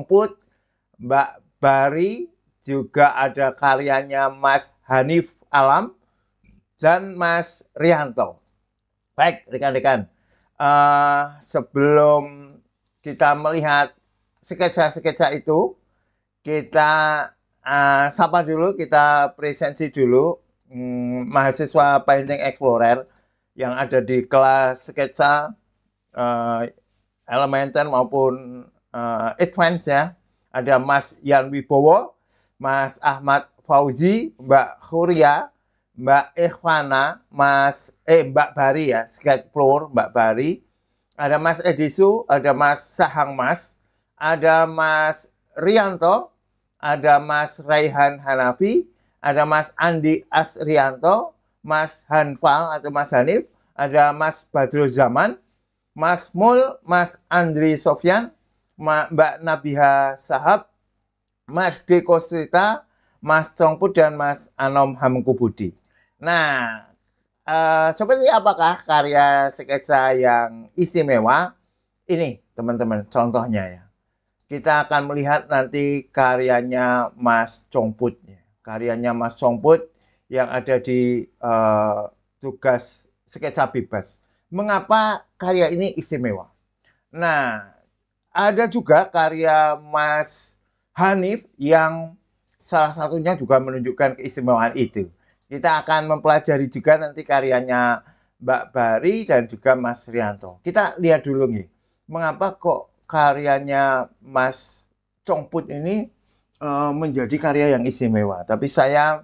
Put, Mbak Bari, juga ada karyanya Mas Hanif Alam, dan Mas Rianto. Baik, rekan-rekan, sebelum kita melihat sketsa-sketsa itu, kita sapa dulu, kita presensi dulu mahasiswa Painting Explorer yang ada di kelas sketsa elementer maupun advance ya. Ada Mas Yan Wibowo, Mas Ahmad Fauzi, Mbak Huria, Mbak Ikhwana, Mbak Bari ya, sketch floor Mbak Bari. Ada Mas Edisu, ada Mas Sahang Mas, ada Mas Rianto, ada Mas Raihan Hanafi, ada Mas Andi Asrianto, Mas Hanfal atau Mas Hanif, ada Mas Badrul Zaman, Mas Mul, Mas Andri Sofyan, Mbak Nabiha Sahab, Mas Deko Strita, Mas Congput, dan Mas Anom Hamkubudi. Nah, seperti apakah karya sketsa yang istimewa? Ini teman-teman contohnya ya. Kita akan melihat nanti karyanya Mas Congput. Karyanya Mas Congput yang ada di tugas sketsa bebas. Mengapa karya ini istimewa? Nah, ada juga karya Mas Hanif yang salah satunya juga menunjukkan keistimewaan itu. Kita akan mempelajari juga nanti karyanya Mbak Bari dan juga Mas Rianto. Kita lihat dulu nih, mengapa kok karyanya Mas Congput ini menjadi karya yang istimewa. Tapi saya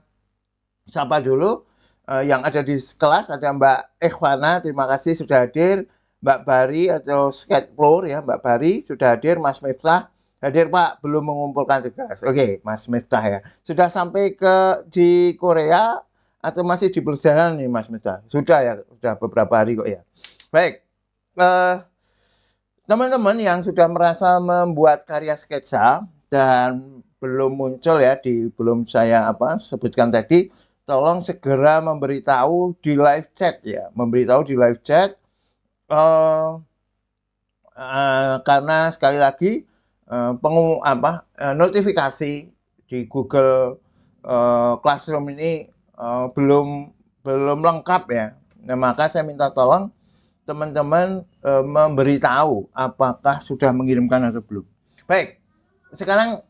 sapa dulu yang ada di kelas, ada Mbak Ikhwana, terima kasih sudah hadir. Mbak Bari atau sketch floor ya, Mbak Bari sudah hadir. Mas Miftah hadir Pak, belum mengumpulkan tugas. Oke, Mas Miftah ya. Sudah sampai di Korea atau masih di perjalanan nih Mas Miftah? Sudah ya, sudah beberapa hari kok ya. Baik, teman-teman yang sudah merasa membuat karya sketsa dan belum muncul ya, belum saya sebutkan tadi, tolong segera memberitahu di live chat ya, memberitahu di live chat. Karena sekali lagi notifikasi di Google Classroom ini belum lengkap ya. Nah, maka saya minta tolong teman-teman memberitahu apakah sudah mengirimkan atau belum. Baik, sekarang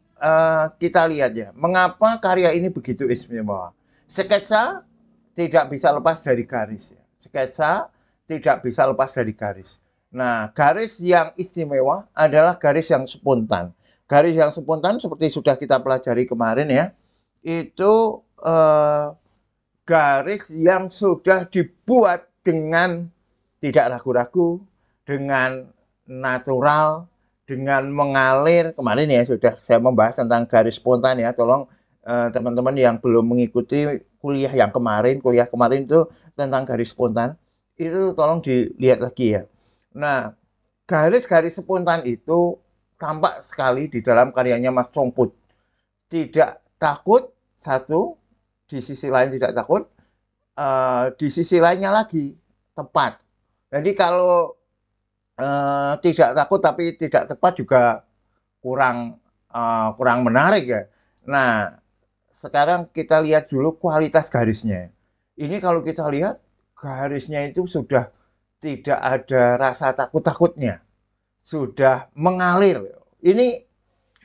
kita lihat ya, mengapa karya ini begitu istimewa. Sketsa tidak bisa lepas dari garis ya. Sketsa tidak bisa lepas dari garis. Nah, garis yang istimewa adalah garis yang spontan. Garis yang spontan seperti sudah kita pelajari kemarin ya, itu garis yang sudah dibuat dengan tidak ragu-ragu, dengan natural, dengan mengalir. Kemarin ya sudah saya membahas tentang garis spontan ya, tolong teman-teman yang belum mengikuti kuliah kemarin itu tentang garis spontan, itu tolong dilihat lagi ya. Nah, garis-garis spontan itu tampak sekali di dalam karyanya Mas Congput. Tidak takut, satu, di sisi lain tidak takut, di sisi lainnya lagi tepat. Jadi kalau tidak takut tapi tidak tepat juga kurang menarik ya. Nah, sekarang kita lihat dulu kualitas garisnya. Ini kalau kita lihat garisnya itu sudah tidak ada rasa takut-takutnya. Sudah mengalir. Ini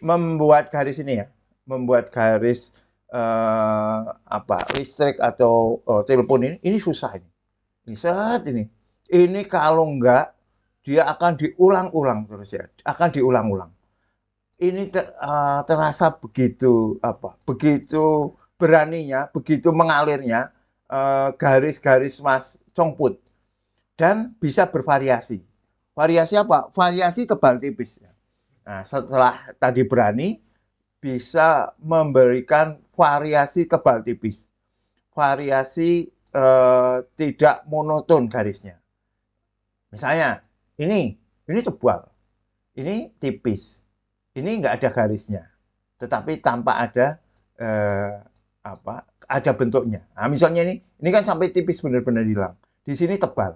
membuat garis ini ya, membuat garis listrik atau telepon ini susah ini. Ini kalau enggak dia akan diulang-ulang terus ya, akan diulang-ulang. Ini terasa begitu beraninya, begitu mengalirnya garis-garis Mas Congput, dan bisa bervariasi. Variasi apa? Variasi tebal tipis. Nah, setelah tadi berani, bisa memberikan variasi tebal tipis, variasi tidak monoton garisnya. Misalnya ini tebal, ini tipis. Ini nggak ada garisnya, tetapi tanpa ada ada bentuknya. Nah, misalnya ini kan sampai tipis benar-benar hilang. Di sini tebal.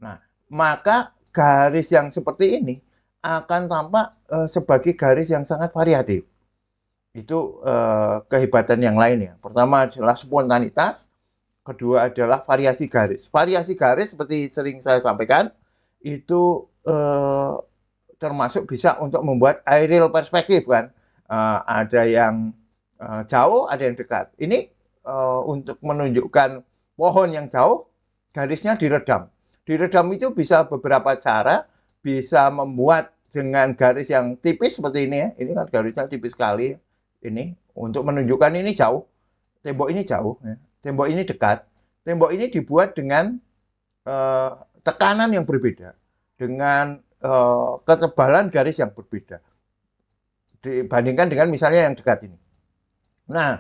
Nah, maka garis yang seperti ini akan tampak sebagai garis yang sangat variatif. Itu kehebatan yang lain ya. Pertama adalah spontanitas, kedua adalah variasi garis. Variasi garis seperti sering saya sampaikan itu termasuk bisa untuk membuat aerial perspektif kan. Ada yang jauh, ada yang dekat. Ini untuk menunjukkan pohon yang jauh, garisnya diredam. Diredam itu bisa beberapa cara, bisa membuat dengan garis yang tipis seperti ini ya. Ini kan garisnya tipis sekali. Ini untuk menunjukkan ini jauh, tembok ini jauh, ya. Tembok ini dekat. Tembok ini dibuat dengan tekanan yang berbeda, dengan ketebalan garis yang berbeda dibandingkan dengan misalnya yang dekat ini. Nah,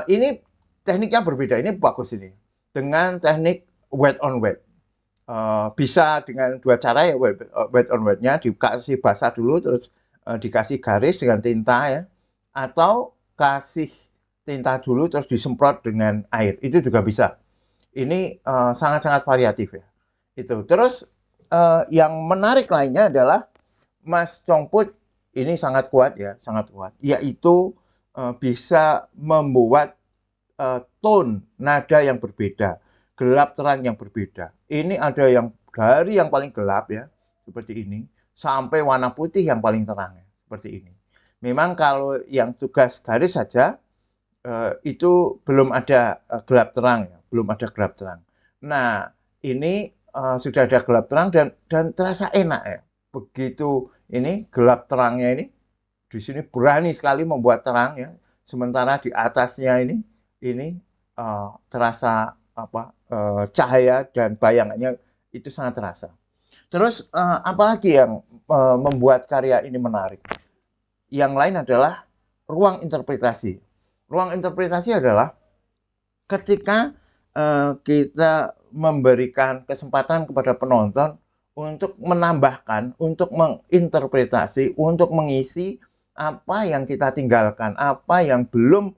ini tekniknya berbeda. Ini bagus ini dengan teknik wet on wet. Bisa dengan dua cara ya, wet on wetnya dikasih basah dulu terus dikasih garis dengan tinta ya, atau kasih tinta dulu terus disemprot dengan air, itu juga bisa. Ini sangat-sangat variatif ya. Itu terus yang menarik lainnya adalah Mas Chongput ini sangat kuat ya, sangat kuat, yaitu bisa membuat tone nada yang berbeda, gelap terang yang berbeda. Ini ada yang dari yang paling gelap ya, seperti ini, sampai warna putih yang paling terang ya, seperti ini. Memang kalau yang tugas garis saja itu belum ada gelap terang ya, belum ada gelap terang. Nah, ini sudah ada gelap terang dan terasa enak ya. Begitu ini gelap terangnya ini di sini berani sekali membuat terang ya. Sementara di atasnya ini terasa apa cahaya dan bayangannya itu sangat terasa. Terus apalagi yang membuat karya ini menarik? Yang lain adalah ruang interpretasi. Ruang interpretasi adalah ketika kita memberikan kesempatan kepada penonton untuk menambahkan, untuk menginterpretasi, untuk mengisi apa yang kita tinggalkan, apa yang belum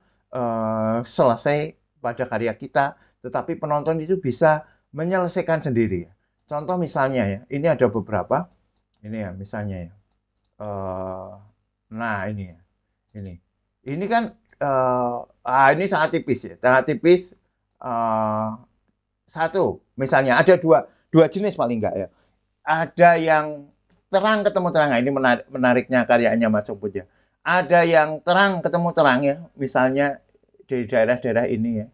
selesai pada karya kita, tetapi penonton itu bisa menyelesaikan sendiri. Contoh misalnya ya, ini ada beberapa, ini ya misalnya ya. Nah ini ya, ini kan ini sangat tipis ya, sangat tipis. Satu, misalnya ada dua jenis paling enggak ya. Ada yang terang ketemu terang. Nah, ini menariknya karyanya Mas Chongput ya. Ada yang terang ketemu terang ya. Misalnya di daerah-daerah ini ya.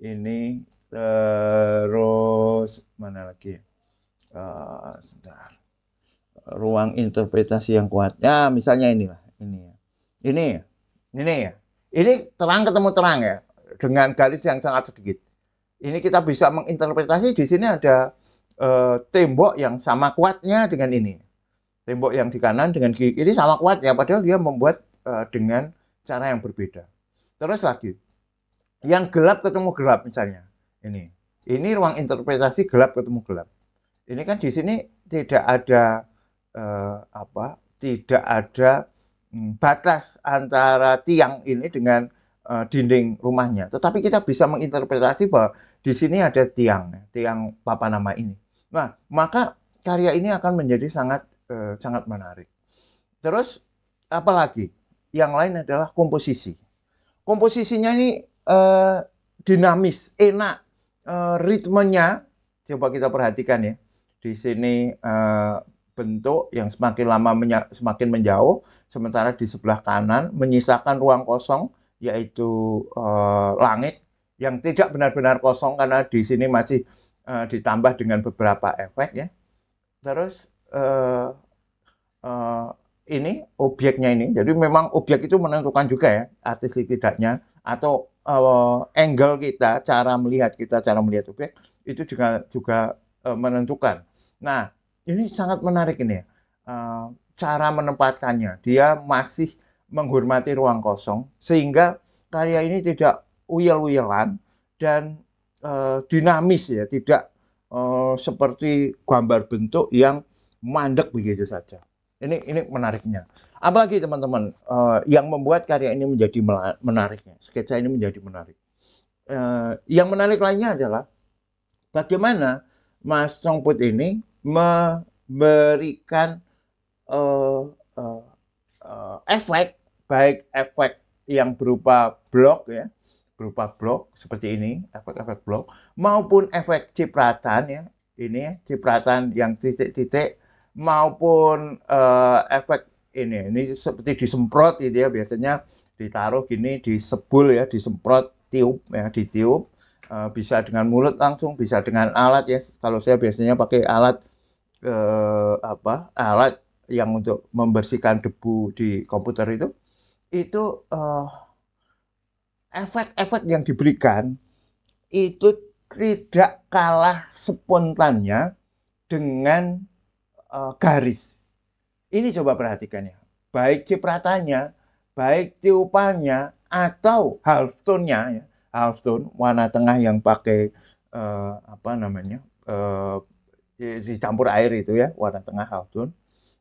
Ini terus mana lagi? Sebentar. Ruang interpretasi yang kuat. Ya, misalnya inilah. Ini ya. Ini ya. Ini ya. Ini terang ketemu terang ya. Dengan garis yang sangat sedikit. Ini kita bisa menginterpretasi di sini ada tembok yang sama kuatnya dengan ini. Tembok yang di kanan dengan kiri sama kuatnya, padahal dia membuat dengan cara yang berbeda. Terus lagi, yang gelap ketemu gelap misalnya. Ini ruang interpretasi gelap ketemu gelap. Ini kan di sini tidak ada tidak ada batas antara tiang ini dengan dinding rumahnya. Tetapi kita bisa menginterpretasi bahwa di sini ada tiang papan nama ini. Nah, maka karya ini akan menjadi sangat menarik. Terus apalagi? Yang lain adalah komposisi. Komposisinya ini dinamis, enak, ritmenya. Coba kita perhatikan ya. Di sini bentuk yang semakin lama semakin menjauh, sementara di sebelah kanan menyisakan ruang kosong, yaitu langit yang tidak benar-benar kosong karena di sini masih ditambah dengan beberapa efek ya. Terus ini objeknya ini, jadi memang objek itu menentukan juga ya artistik tidaknya, atau angle kita, cara melihat objek itu juga menentukan. Nah, ini sangat menarik ini ya. Cara menempatkannya, dia masih menghormati ruang kosong sehingga karya ini tidak uyel-uyelan dan dinamis ya, tidak seperti gambar bentuk yang mandek begitu saja. Ini menariknya. Apalagi teman-teman yang membuat karya ini menjadi menariknya, sketsa ini menjadi menarik. Yang menarik lainnya adalah bagaimana Mas Chongput ini memberikan eh, eh, efek, baik efek yang berupa blok ya, berupa blok seperti ini, efek-efek blok, maupun efek cipratan ya, ini ya, cipratan yang titik-titik, maupun efek ini seperti disemprot gitu ya, biasanya ditaruh gini, disebul ya, disemprot, tiup ya, ditiup, bisa dengan mulut langsung, bisa dengan alat ya. Kalau saya biasanya pakai alat alat yang untuk membersihkan debu di komputer itu efek-efek yang diberikan itu tidak kalah spontannya dengan garis. Ini coba perhatikan ya, baik cipratannya, baik tiupannya, atau half tone-nya ya, half tone warna tengah yang pakai apa namanya dicampur air itu ya, warna tengah half tone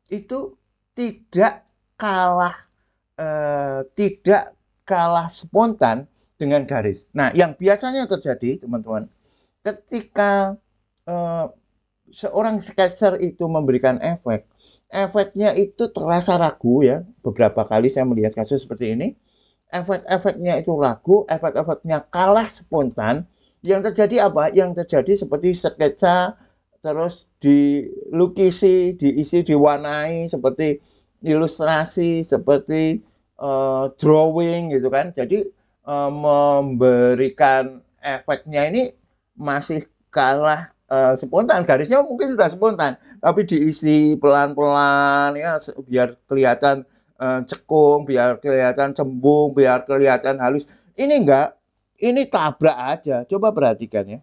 itu tidak kalah tidak kalah spontan dengan garis. Nah, yang biasanya terjadi, teman-teman, ketika eh, seorang sketcher itu memberikan efek, efeknya itu terasa ragu ya. Beberapa kali saya melihat kasus seperti ini, efek-efeknya itu ragu, efek-efeknya kalah spontan. Yang terjadi apa? Yang terjadi seperti sketsa terus dilukisi, diisi, diwarnai seperti ilustrasi, seperti drawing gitu kan. Jadi memberikan efeknya ini masih kalah spontan. Garisnya mungkin sudah spontan, tapi diisi pelan-pelan ya biar kelihatan cekung, biar kelihatan cembung, biar kelihatan halus. Ini enggak, ini tabrak aja. Coba perhatikan ya.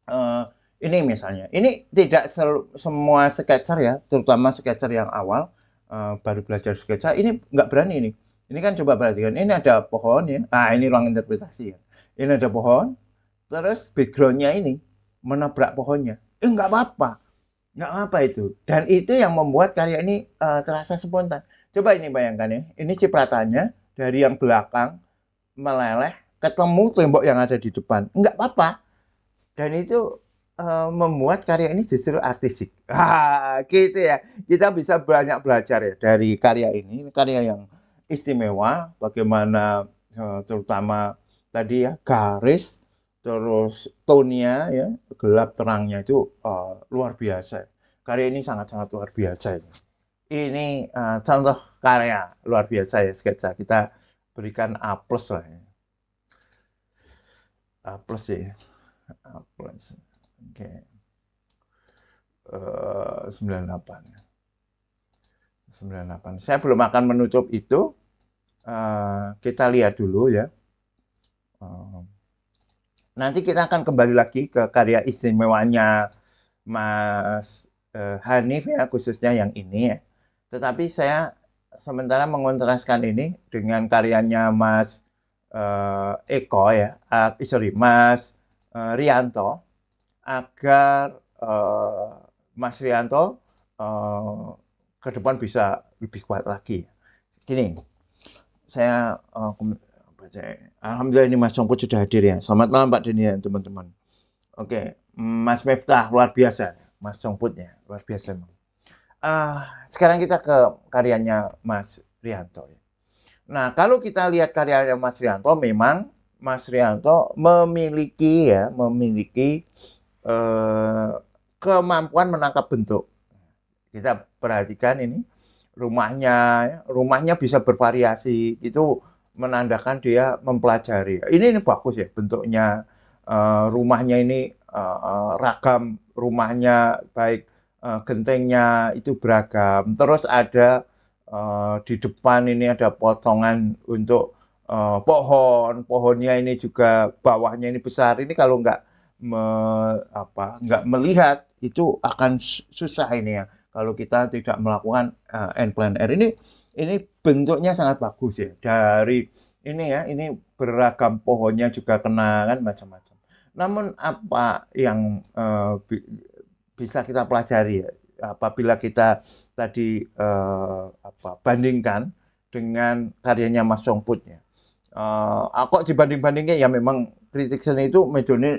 Uh, ini misalnya, ini tidak semua sketcher ya, terutama sketcher yang awal baru belajar sketsa, ini nggak berani ini. Ini kan coba perhatikan, ini ada pohon ya, ini ruang interpretasi ya. Ini ada pohon, terus backgroundnya ini menabrak pohonnya. Nggak apa-apa, nggak apa itu. Dan itu yang membuat karya ini terasa spontan. Coba ini bayangkan ya, ini cipratannya dari yang belakang meleleh ketemu tembok yang ada di depan. Nggak apa-apa, dan itu membuat karya ini justru artistik. Gitu ya. Kita bisa banyak belajar ya dari karya ini. Karya yang istimewa, bagaimana terutama tadi ya garis, terus tone-nya ya, gelap terangnya itu luar biasa. Karya ini sangat-sangat luar biasa. Ini contoh karya luar biasa ya, sketsa. Kita berikan A+ lah ya. A+ ya. A+. Oke. 98. 98. Saya belum akan menutup itu. Kita lihat dulu ya. Nanti kita akan kembali lagi ke karya istimewanya Mas Hanif ya, khususnya yang ini ya. Tetapi saya sementara mengontraskan ini dengan karyanya Mas Eko ya, Mas Rianto, agar Mas Rianto ke depan bisa lebih kuat lagi. Gini, saya alhamdulillah ini Mas Congput sudah hadir ya. Selamat malam Pak Denny dan teman-teman. Oke, Mas Miftah luar biasa, Mas Congputnya luar biasa. Sekarang kita ke karyanya Mas Rianto. Nah, kalau kita lihat karyanya Mas Rianto, memang Mas Rianto memiliki kemampuan menangkap bentuk. Kita perhatikan ini rumahnya bisa bervariasi, itu menandakan dia mempelajari. Ini bagus ya bentuknya, rumahnya ini ragam, rumahnya baik gentengnya itu beragam. Terus ada di depan ini ada potongan untuk pohonnya ini juga bawahnya ini besar. Ini kalau nggak melihat itu akan susah ini ya. Kalau kita tidak melakukan end plan R ini bentuknya sangat bagus ya. Dari ini ya, ini beragam pohonnya juga kena kan macam-macam. Namun apa yang bisa kita pelajari ya, apabila kita tadi bandingkan dengan karyanya Mas Congput ya. Kok dibanding-bandingnya ya, memang kritik seni itu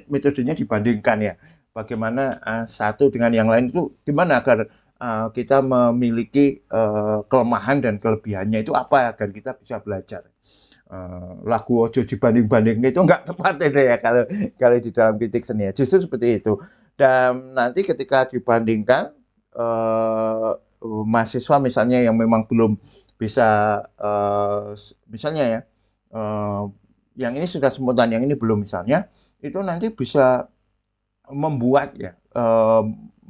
metodenya dibandingkan ya. Bagaimana satu dengan yang lain itu gimana agar kita memiliki kelemahan dan kelebihannya itu apa agar kita bisa belajar. Lagu ojo dibanding-banding itu nggak tepat itu ya kalau kalau di dalam kritik seni ya. Justru seperti itu. Dan nanti ketika dibandingkan mahasiswa misalnya yang memang belum bisa misalnya ya yang ini sudah spontan, yang ini belum misalnya, itu nanti bisa membuat ya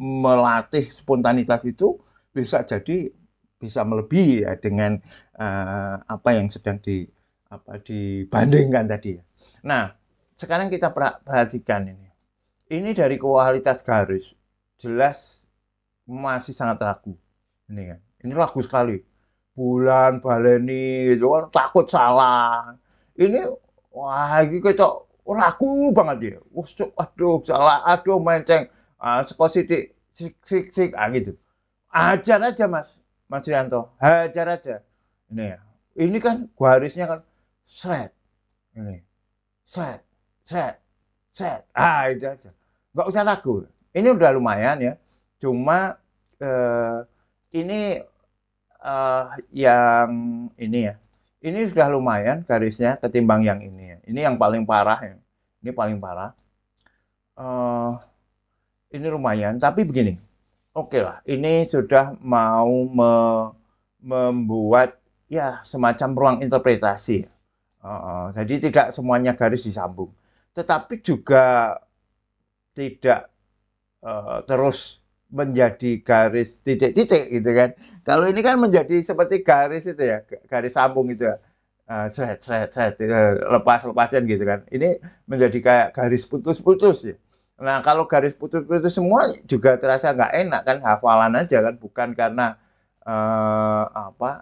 melatih spontanitas itu bisa jadi bisa melebihi ya dengan apa yang sedang dibandingkan tadi. Nah, sekarang kita perhatikan ini. Ini dari kualitas garis jelas masih sangat ragu. Ini kan. Ini ragu sekali. Bulan baleni itu kan takut salah. Ini wah ini kocok ragu banget dia. Aduh salah, aduh menceng. Sekos sidik sik gitu. Ajar aja Mas Rianto. Hajar aja. Ini ya. Ini kan garisnya kan seret. Ini. Seret, seret, seret. Itu aja. Nggak usah ragu. Ini udah lumayan ya. Cuma ini yang ini ya. Ini sudah lumayan garisnya ketimbang yang ini ya. Ini yang paling parah ya. Ini paling parah. Ini lumayan, tapi begini. Oke lah, ini sudah mau membuat ya semacam ruang interpretasi. Jadi tidak semuanya garis disambung, tetapi juga tidak terus menjadi garis titik-titik gitu kan. Kalau ini kan menjadi seperti garis itu ya, garis sambung itu ya. Seret, seret, seret, lepas-lepasan gitu kan. Ini menjadi kayak garis putus-putus ya. Nah, kalau garis putus-putus semua juga terasa nggak enak kan, hafalan aja kan, bukan karena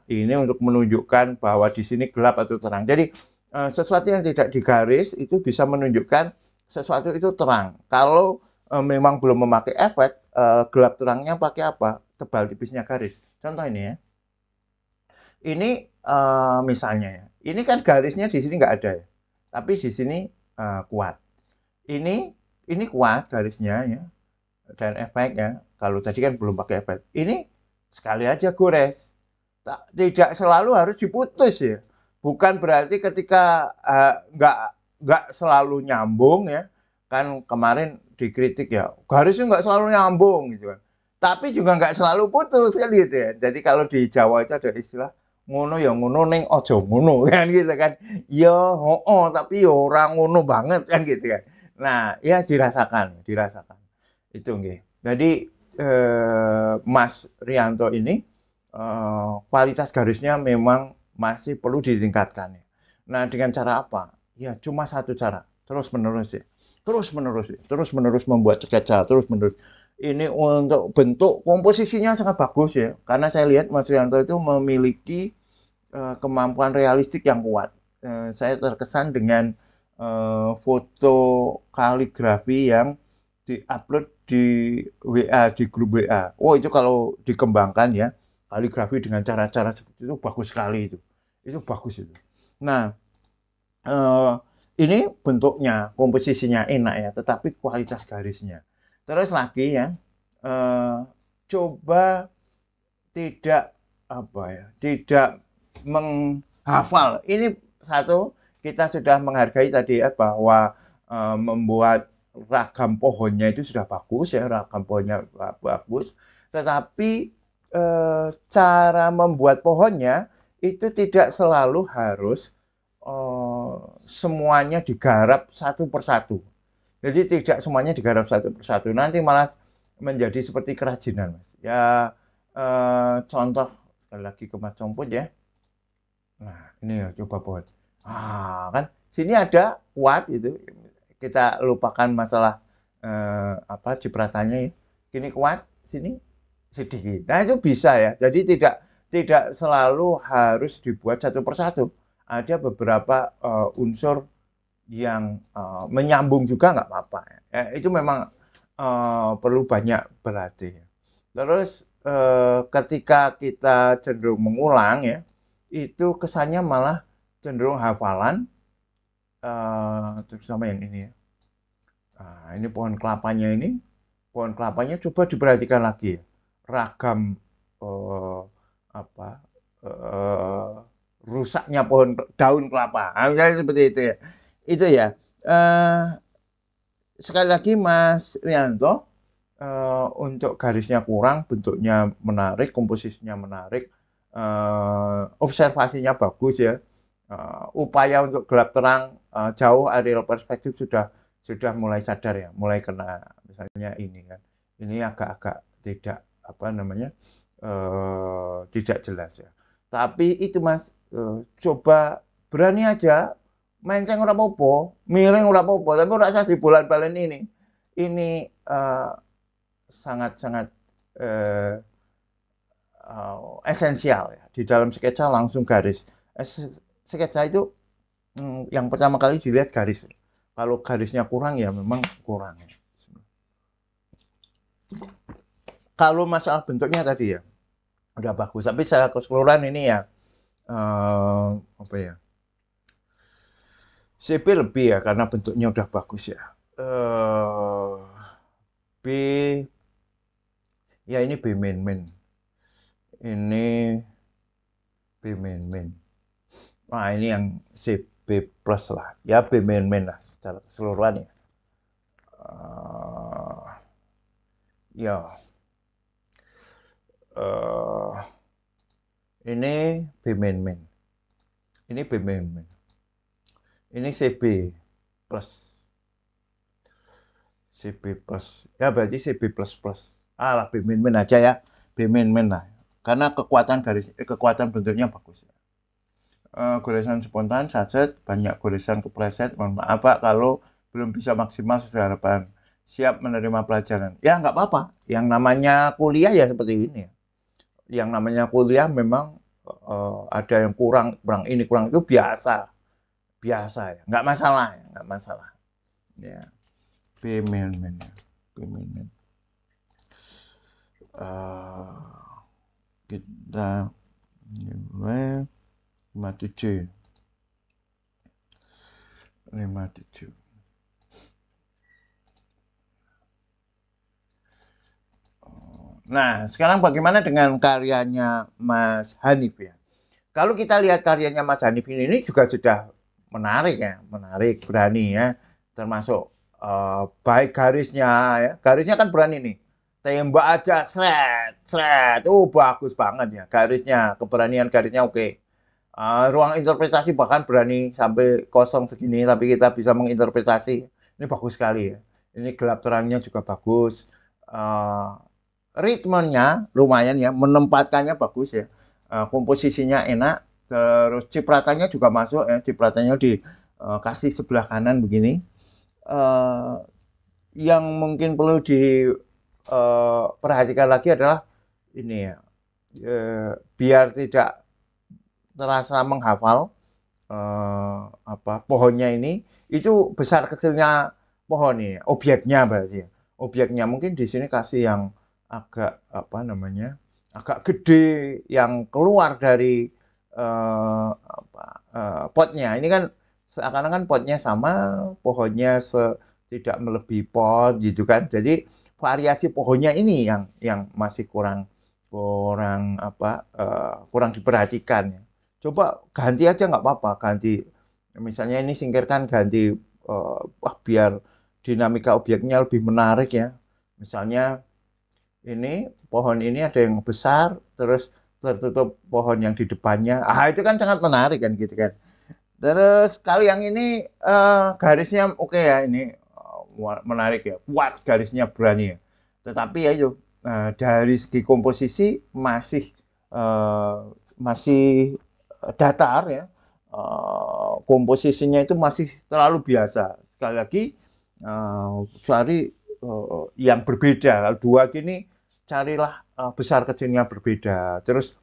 ini untuk menunjukkan bahwa di sini gelap atau terang. Jadi sesuatu yang tidak digaris itu bisa menunjukkan sesuatu itu terang. Kalau memang belum memakai efek, gelap terangnya pakai apa? Tebal tipisnya garis. Contoh ini ya. Ini misalnya ya. Ini kan garisnya di sini nggak ada ya. Tapi di sini kuat. Ini kuat garisnya ya. Dan efeknya. Kalau tadi kan belum pakai efek. Ini sekali aja gores. Tidak selalu harus diputus ya. Bukan berarti ketika nggak selalu nyambung ya. Kan kemarin dikritik ya, garisnya nggak selalu nyambung gitu kan. Tapi juga nggak selalu putus kan gitu ya. Jadi kalau di Jawa itu ada istilah ngono ya ngono ning ojo ngono kan gitu kan. Ya tapi ya orang ngono banget kan gitu kan. Nah, ya dirasakan, dirasakan. Itu nggih. Jadi Mas Rianto ini kualitas garisnya memang masih perlu ditingkatkan. Nah, dengan cara apa? Ya, cuma satu cara, terus-menerus ya. Terus-menerus membuat sketsa, terus-menerus. Ini untuk bentuk komposisinya sangat bagus ya. Karena saya lihat Mas Rianto itu memiliki kemampuan realistik yang kuat. Saya terkesan dengan foto kaligrafi yang diupload di WA, di grup WA. Oh, itu kalau dikembangkan ya, kaligrafi dengan cara-cara seperti itu bagus sekali itu. Itu bagus itu. Nah, ini bentuknya, komposisinya enak ya, tetapi kualitas garisnya. Terus lagi ya, coba tidak tidak menghafal. Ini satu, kita sudah menghargai tadi ya bahwa membuat ragam pohonnya itu sudah bagus ya, ragam pohonnya bagus. Tetapi cara membuat pohonnya itu tidak selalu harus semuanya digarap satu persatu. Jadi tidak semuanya digarap satu persatu. Nanti malah menjadi seperti kerajinan, Mas. Ya contoh sekali lagi ke Mas Comput ya. Nah, ini ya coba pohon. Kan sini ada kuat itu. Kita lupakan masalah cipratannya ya. Sini kuat, sini sedikit. Nah, itu bisa ya. Jadi tidak selalu harus dibuat satu persatu. Ada beberapa unsur yang menyambung juga nggak apa-apa. Itu memang perlu banyak berlatih. Terus ketika kita cenderung mengulang ya, itu kesannya malah cenderung hafalan, terutama yang ini ya. Nah, ini pohon kelapanya coba diperhatikan lagi ya. ragam apa rusaknya pohon daun kelapa. Misalnya seperti itu ya. Itu ya. Sekali lagi Mas Rianto, untuk garisnya kurang, bentuknya menarik, komposisinya menarik, observasinya bagus ya. Upaya untuk gelap terang jauh aerial perspektif sudah mulai sadar ya, mulai kena misalnya ini kan. Ini agak-agak tidak apa namanya tidak jelas ya. Tapi itu Mas, coba berani aja menceng ora apa-apa, miring ora apa-apa, tapi ora usah dibolan-balen ini. Ini sangat-sangat esensial ya. Di dalam sketsa langsung garis. Sketsa itu yang pertama kali dilihat garis. Kalau garisnya kurang ya memang kurang. Kalau masalah bentuknya tadi ya udah bagus, tapi secara keseluruhan ini ya apa ya? CP lebih ya karena bentuknya udah bagus ya. B ya ini B main main. Ini B main main. Nah ini yang C B plus lah. Ya B main main lah secara keseluruhan ya. Ya. Ini B main main. Ini B main main. Ini CB plus. CB plus. Ya berarti CB plus plus. Lah B main main aja ya. B main main lah. Karena kekuatan garis kekuatan bentuknya bagus ya. Goresan spontan, saset, banyak goresan kepreset. Mohon maaf Pak kalau belum bisa maksimal sesuai harapan. Siap menerima pelajaran. Ya nggak apa-apa. Yang namanya kuliah ya seperti ini. Yang namanya kuliah memang ada yang kurang ini kurang itu biasa ya, nggak masalah ya. B main ya. B main. Kita nilai 57. Nah, sekarang bagaimana dengan karyanya Mas Hanif ya? Kalau kita lihat karyanya Mas Hanif ini juga sudah menarik ya, berani ya, termasuk baik garisnya ya. Garisnya kan berani nih. Tembak aja, sret. Bagus banget ya garisnya, keberanian garisnya oke. Ruang interpretasi bahkan berani sampai kosong segini, tapi kita bisa menginterpretasi. Ini bagus sekali ya. Ini gelap terangnya juga bagus. Ritmenya lumayan ya, menempatkannya bagus ya. Komposisinya enak, terus cipratannya juga masuk ya, cipratannya dikasih sebelah kanan begini. Yang mungkin perlu diperhatikan lagi adalah ini ya, biar tidak terasa menghafal pohonnya ini, itu besar kecilnya pohon ini, objeknya berarti ya. Objeknya mungkin di sini kasih yang agak agak gede yang keluar dari potnya. Ini kan seakan-akan potnya sama, pohonnya tidak melebihi pot gitu kan. Jadi variasi pohonnya ini yang masih kurang diperhatikan. Coba ganti aja nggak apa-apa, ganti misalnya ini singkirkan, ganti biar dinamika objeknya lebih menarik ya. Misalnya ini pohon ini ada yang besar, terus tertutup pohon yang di depannya. Itu kan sangat menarik kan gitu kan. Terus kalau yang ini garisnya oke ya, ini menarik ya, kuat garisnya, berani ya. Tetapi ya itu dari segi komposisi masih datar ya. Komposisinya itu masih terlalu biasa. Sekali lagi cari yang berbeda. Kalau dua gini carilah besar kecilnya berbeda. Terus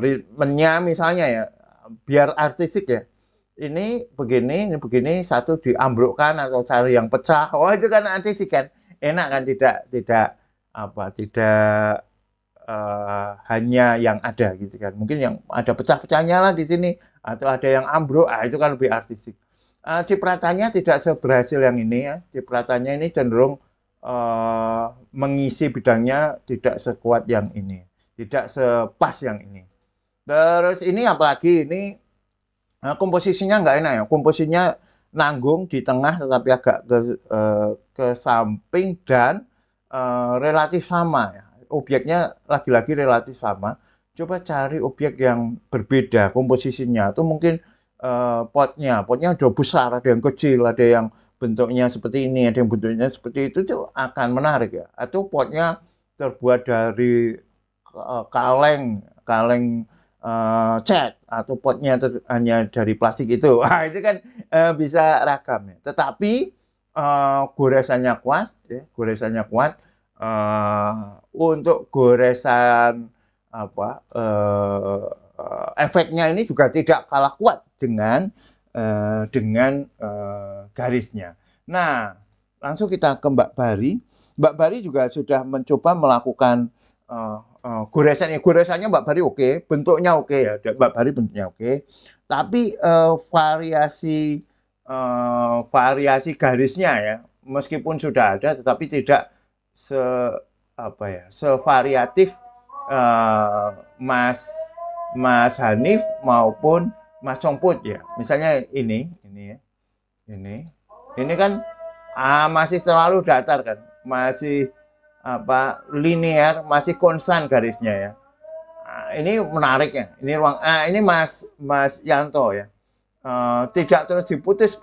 ritmenya misalnya ya biar artistik ya. Ini begini, satu diambrukkan atau cari yang pecah. Itu kan artistik kan. Enak kan, tidak hanya yang ada gitu kan. Mungkin yang ada pecah-pecahnya lah di sini atau ada yang ambruk, itu kan lebih artistik. Cipratannya tidak seberhasil yang ini ya. Cipratannya ini cenderung mengisi bidangnya tidak sekuat yang ini, tidak sepas yang ini. Terus ini apalagi ini komposisinya nggak enak ya, komposisinya nanggung di tengah tetapi agak ke samping dan relatif sama ya. Obyeknya lagi-lagi relatif sama. Coba cari objek yang berbeda komposisinya atau mungkin potnya udah besar, ada yang kecil, ada yang bentuknya seperti ini, ada yang bentuknya seperti itu tuh akan menarik ya. Atau potnya terbuat dari kaleng cat atau potnya hanya dari plastik itu. Wah, itu kan bisa ragam ya. Tetapi goresannya kuat, ya, goresannya kuat. Untuk goresan apa efeknya ini juga tidak kalah kuat dengan garisnya. Nah, langsung kita ke Mbak Bari. Mbak Bari juga sudah mencoba melakukan goresannya. Goresannya Mbak Bari oke, bentuknya oke ya. Mbak Bari bentuknya oke. Tapi variasi garisnya ya, meskipun sudah ada, tetapi tidak sevariatif Mas Hanif maupun Mas Songput ya. Misalnya ini ya. Ini kan masih terlalu datar kan. Masih linear, masih konstan garisnya ya. Ini menarik ya. Ini ini Mas Yanto ya. Tidak terus diputus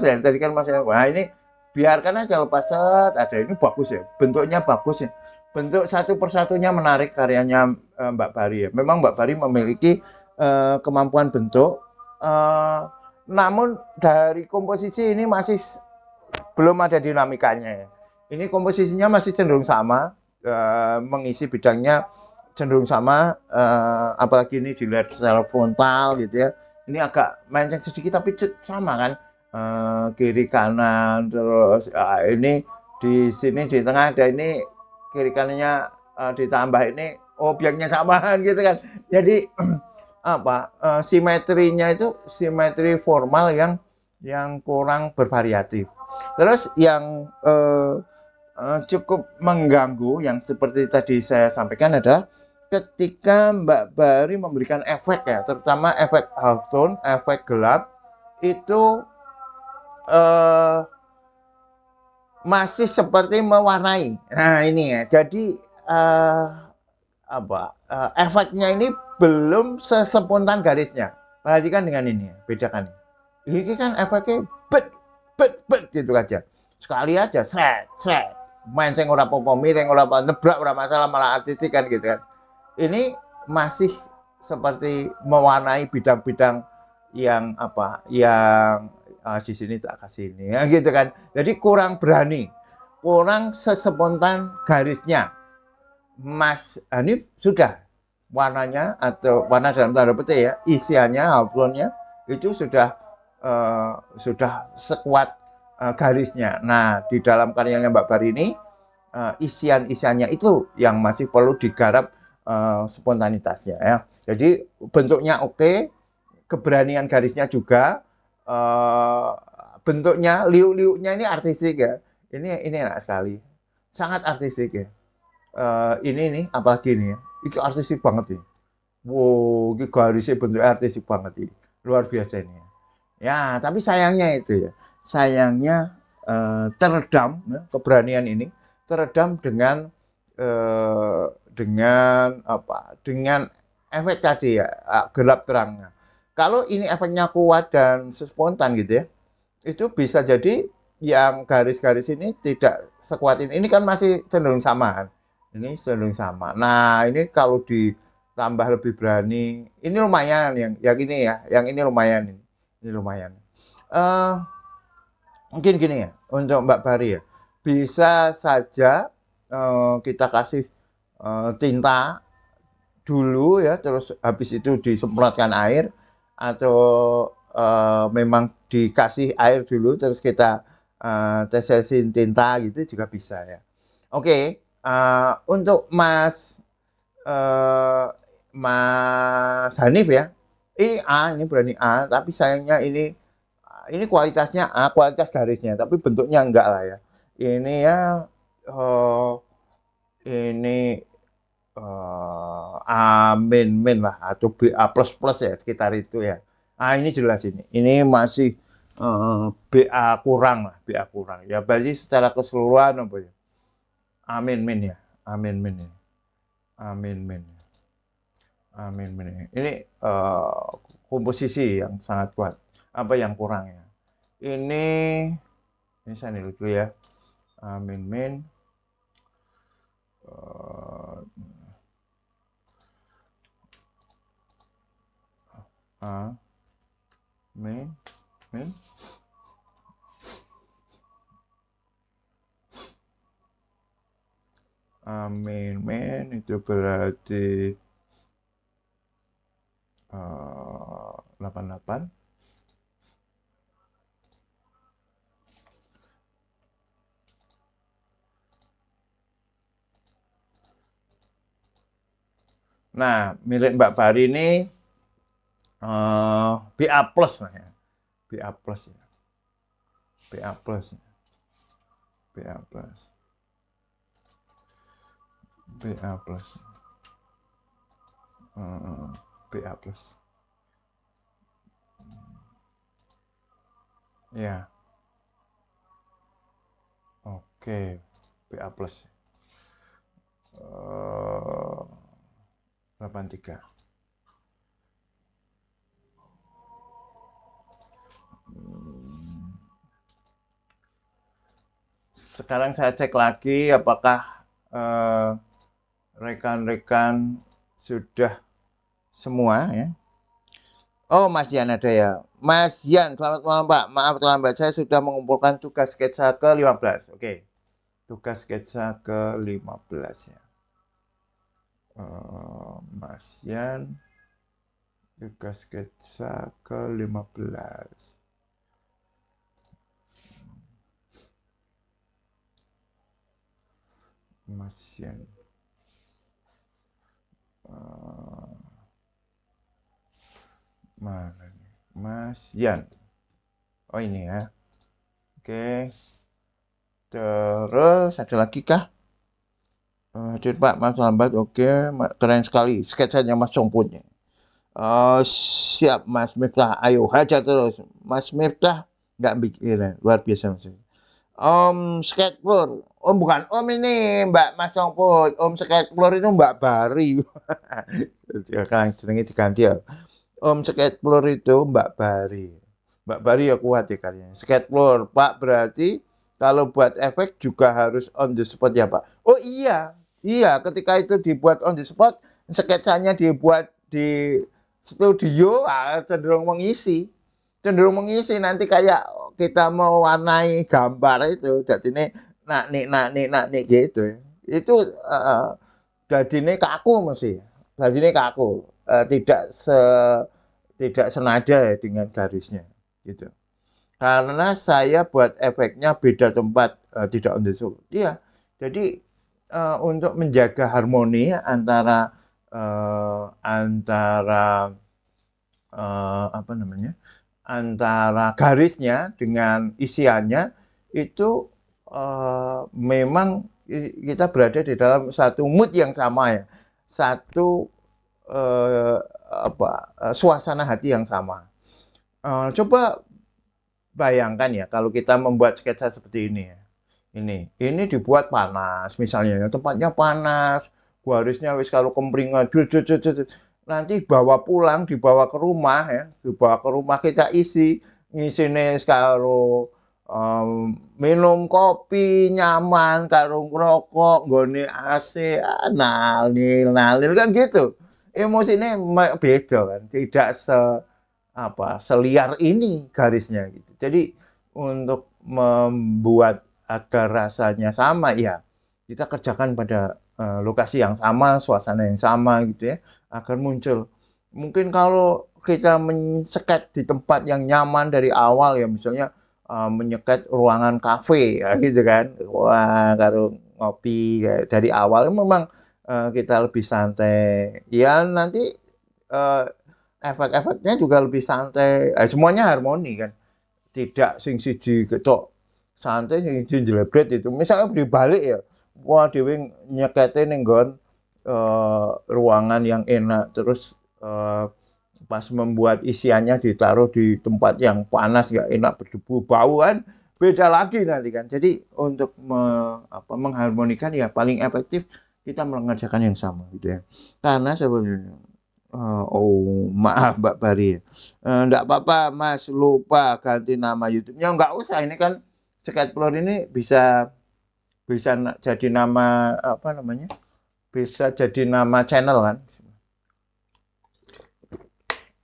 ya. Tadi kan Mas Yanto. Wah, ini biarkan aja lepas set ada, ini bagus ya. Bentuknya bagus ya. Bentuk satu persatunya menarik karyanya Mbak Bari ya. Memang Mbak Bari memiliki kemampuan bentuk, namun dari komposisi ini masih belum ada dinamikanya ya. Ini komposisinya masih cenderung sama, mengisi bidangnya cenderung sama, apalagi ini dilihat secara frontal gitu ya. Ini agak melenceng sedikit tapi sama kan, kiri kanan terus ini di sini di tengah ada ini kiri kanannya ditambah ini obyeknya samaan gitu kan. Jadi simetrinya itu simetri formal yang kurang bervariatif. Terus yang cukup mengganggu yang seperti tadi saya sampaikan adalah ketika Mbak Bari memberikan efek ya, terutama efek halftone, efek gelap itu masih seperti mewarnai. Nah ini ya, jadi efeknya ini belum sespontan garisnya. Perhatikan dengan ini ya, bedakan. Ini kan efeknya bet gitu aja. Sekali aja, sret, menceng ora apa-apa, miring ora apa, nebrak ora masalah, malah artistik kan gitu kan. Ini masih seperti mewarnai bidang-bidang yang di sini tak kasih ini ya gitu kan. Jadi kurang berani, kurang sespontan garisnya. Mas Hanif sudah warnanya atau warna dalam tanda petik ya, isiannya, halftone-nya itu sudah sekuat garisnya. Nah, di dalam karyanya Mbak Bari ini isiannya itu yang masih perlu digarap spontanitasnya ya. Jadi bentuknya oke, keberanian garisnya juga, bentuknya liuk-liuknya ini artistik ya. Ini enak sekali, sangat artistik ya. Ini nih apalagi ini ya, ini artistik banget ini. Wow, ini garisnya bentuknya artistik banget ini, luar biasa ini ya. Ya, tapi sayangnya itu ya, sayangnya teredam ya, keberanian ini teredam dengan efek tadi ya, gelap terangnya. Kalau ini efeknya kuat dan spontan gitu ya, itu bisa jadi yang garis-garis ini tidak sekuat ini. Ini kan masih cenderung sama kan? Ini cenderung sama. Nah, ini kalau ditambah lebih berani, ini lumayan yang ini ya, yang ini lumayan. Ini lumayan. Mungkin gini ya, untuk Mbak Bari ya, bisa saja kita kasih tinta dulu ya, terus habis itu disemprotkan air, atau memang dikasih air dulu terus kita tetesin tinta gitu juga bisa ya. Oke, untuk Mas Hanif ya, ini berani A, tapi sayangnya ini kualitasnya A, kualitas garisnya, tapi bentuknya enggak lah ya. Ini ya ini amin min lah atau BA plus plus ya sekitar itu ya. Ah ini jelas ini. Ini masih BA kurang lah, BA kurang. Ya berarti secara keseluruhan apa ya? Amin min ya. Amin min ya. Amin min. Amin min. Ini komposisi yang sangat kuat. Apa yang kurang ya? Ini saya niru dulu ya. Amin min. Amin min. Amin min itu berarti 88. Nah, milik Mbak Bari ini BA plus lah ya. BA plus ya. BA plus. BA plus. BA plus. BA plus. Ya. Oke. BA plus. 83. Sekarang saya cek lagi apakah rekan-rekan sudah semua ya. Oh, Mas Yan ada ya. Mas Yan, selamat malam Pak. Maaf terlambat, saya sudah mengumpulkan tugas sketsa ke-15. Oke. Tugas sketsa ke-15 ya. Mas Yan, tugas sketsa ke-15. Mas Yan. Mana nih? Mas Yan. Oh ini ya. Oke. Terus ada lagi kah? Hadir Pak, Mas lambat. Oke, keren sekali sketsanya Mas Songputnya. Siap Mas Miftah, ayo hajar terus. Mas Miftah nggak bikin, luar biasa Mas. Om Skateboard. Om bukan Om ini Mbak Mas Songput. Om Skateboard itu Mbak Bari. Sekarang jenenge diganti ya. Om Skateboard itu Mbak Bari. Mbak Bari ya kuat ya karyanya. Skateboard Pak berarti kalau buat efek juga harus on the spot ya Pak. Oh iya, iya ketika itu dibuat on the spot, sketsanya dibuat di studio cenderung mengisi nanti kayak kita mau warnai gambar itu jadi ini nak nih gitu itu jadi ini kaku mesti jadi ini kaku tidak senada ya dengan garisnya gitu karena saya buat efeknya beda tempat tidak on the spot iya jadi untuk menjaga harmoni antara apa namanya antara garisnya dengan isiannya itu memang kita berada di dalam satu mood yang sama ya satu suasana hati yang sama coba bayangkan ya kalau kita membuat sketsa seperti ini ya ini dibuat panas misalnya ya, tempatnya panas garisnya wis kalau kemringan nanti dibawa ke rumah ya dibawa ke rumah kita ngisine karo minum kopi nyaman karo ngerokok nggone AC nalil kan gitu emosinya beda kan tidak seliar ini garisnya gitu jadi untuk membuat agar rasanya sama ya kita kerjakan pada lokasi yang sama, suasana yang sama gitu ya, agar muncul. Mungkin kalau kita menyekat di tempat yang nyaman dari awal ya, misalnya menyekat ruangan kafe ya gitu kan. Wah, kalau ngopi ya, dari awal memang kita lebih santai. Ya nanti efek-efeknya juga lebih santai. Semuanya harmoni kan. Tidak sing siji ketok santai sing jelebret itu. Misalnya dibalik ya, wah dhewe nyekete ning nggon ruangan yang enak, terus pas membuat isiannya ditaruh di tempat yang panas, nggak enak, berdebu, bau kan, beda lagi nanti kan. Jadi untuk mengharmonikan ya paling efektif kita mengerjakan yang sama gitu ya. Karena sebenarnya oh maaf Mbak Bari, enggak apa-apa Mas, lupa ganti nama YouTube-nya, enggak usah, ini kan Sketchplore ini bisa bisa jadi nama apa namanya? Bisa jadi nama channel kan.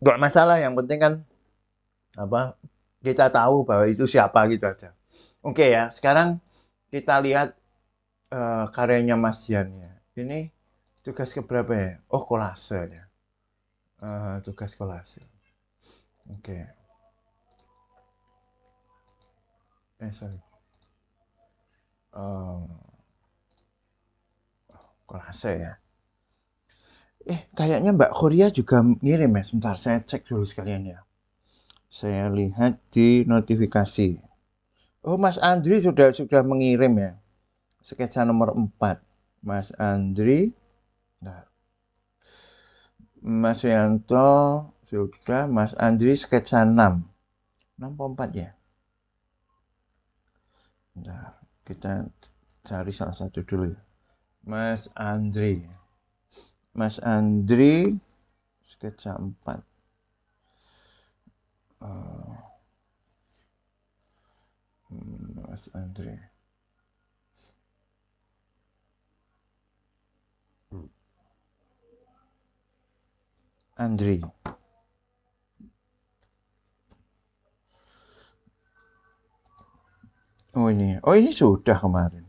Enggak masalah, yang penting kan apa? Kita tahu bahwa itu siapa gitu aja. Oke ya, sekarang kita lihat karyanya Mas Jan ya. Ini tugas keberapa ya? Oh, kolase ya. Tugas kolase. Oke. Sorry. Kolase ya. Kayaknya Mbak Korea juga ngirim ya. Sebentar, saya cek dulu sekalian ya. Saya lihat di notifikasi. Oh, Mas Andri sudah mengirim ya. Sketsa nomor 4. Mas Andri. Nah. Mas Yanto sudah. Mas Andri sketsa 6. 6 ya? Nah, kita cari salah satu dulu ya. Mas Andri. Mas Andri sketsa 4. Mas Andri. Andri. Oh ini sudah kemarin.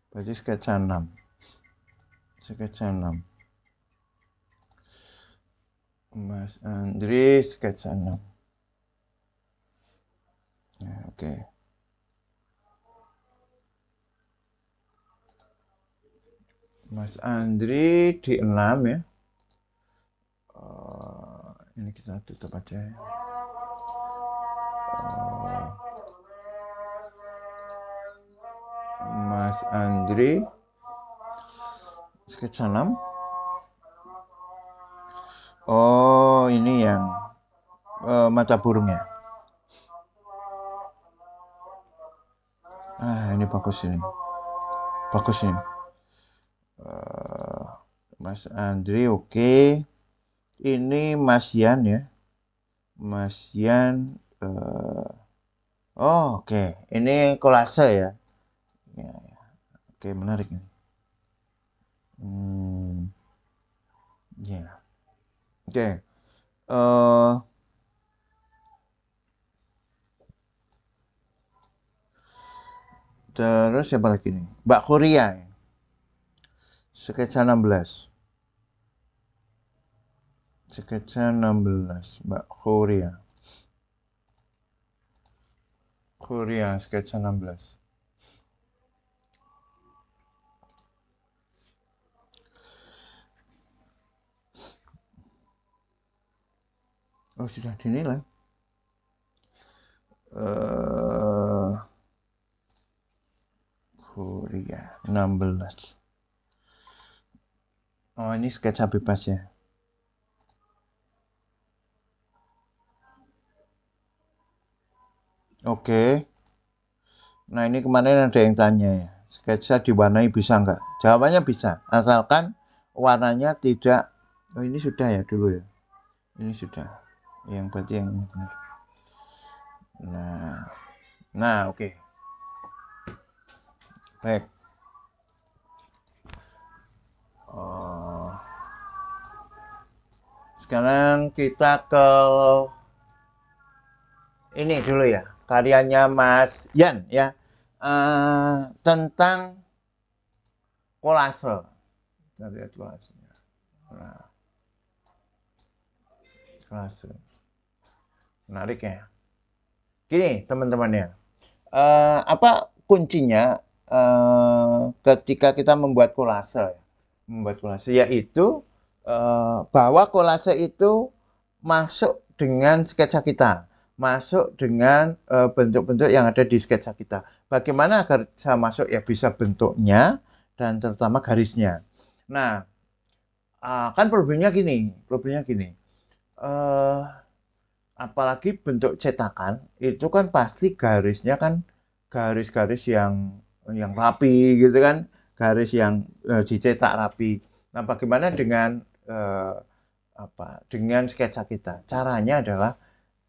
Berarti sketsa 6. Sketsa 6. Mas Andri sketsa 6. Ya, oke. Mas Andri di 6 ya. Ini kita tutup aja ya. Mas Andri sketsa 6. Oh, ini yang mata burungnya. Ini bagus ini. Bagus ini. Mas Andri oke. Ini Mas Yan ya. Mas Yan. Oke. Ini kolase ya. Ya. Oke, menarik nih. Ya. Oke. Terus siapa lagi nih? Mbak Korea ya. Sketsa 16. Sketsa 16 Mbak Korea. Korea sketsa 16. Oh, sudah dinilai. Korea 16. Oh, ini sketsa bebas ya. Oke. Nah, ini kemarin ada yang tanya ya. Sketsa diwarnai bisa nggak? Jawabannya bisa. Asalkan warnanya tidak. Oh, ini sudah ya dulu ya. Ini sudah. Yang berarti yang benar. Nah, oke. Baik. Sekarang kita ke ini dulu ya, karyanya Mas Yan ya, tentang kolase. Kita lihat kolasenya. Nah, kolase. Menarik ya. Gini teman-teman ya, apa kuncinya ketika kita membuat kolase? Yaitu bahwa kolase itu masuk dengan sketsa kita, masuk dengan bentuk-bentuk yang ada di sketsa kita. Bagaimana agar bisa masuk? Ya bisa bentuknya dan terutama garisnya. Nah, kan problemnya gini, eh, apalagi bentuk cetakan itu kan pasti garisnya kan garis-garis yang rapi gitu kan, garis yang dicetak rapi. Nah, bagaimana dengan dengan sketsa kita? Caranya adalah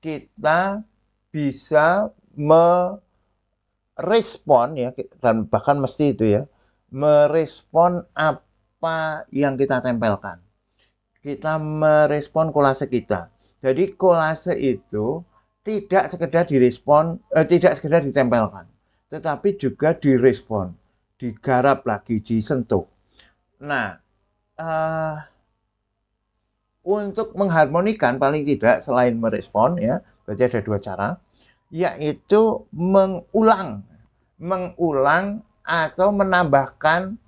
kita bisa merespon ya, dan bahkan mesti itu ya, merespon apa yang kita tempelkan. Kita merespon kolase kita. Jadi kolase itu tidak sekedar direspon, tidak sekedar ditempelkan, tetapi juga direspon, digarap lagi, disentuh. Nah, untuk mengharmonikan paling tidak selain merespon ya, berarti ada dua cara, yaitu mengulang atau menambahkan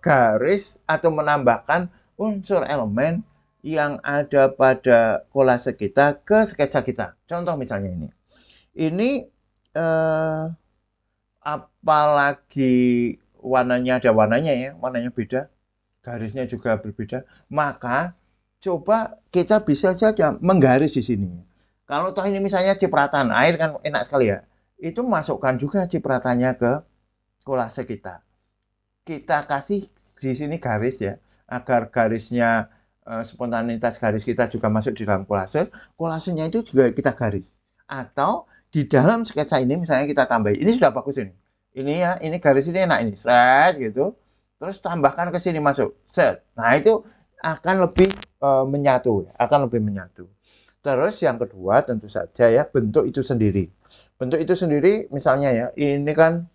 garis atau menambahkan unsur elemen yang ada pada kolase kita ke sketsa kita. Contoh misalnya ini apalagi warnanya ada warnanya ya, warnanya beda, garisnya juga berbeda, maka coba kita bisa saja menggaris di sini. Kalau toh ini misalnya cipratan air kan enak sekali ya, itu masukkan juga cipratannya ke kolase kita. Kita kasih di sini garis ya, agar garisnya spontanitas garis kita juga masuk di dalam kolase. Kolasenya itu juga kita garis. Atau di dalam sketsa ini misalnya kita tambahin, ini sudah bagus ini. Ini ya, ini garis ini enak ini, stretch gitu. Terus tambahkan ke sini masuk, set. Nah itu akan lebih menyatu, akan lebih menyatu. Terus yang kedua tentu saja ya bentuk itu sendiri. Bentuk itu sendiri misalnya ya, ini kan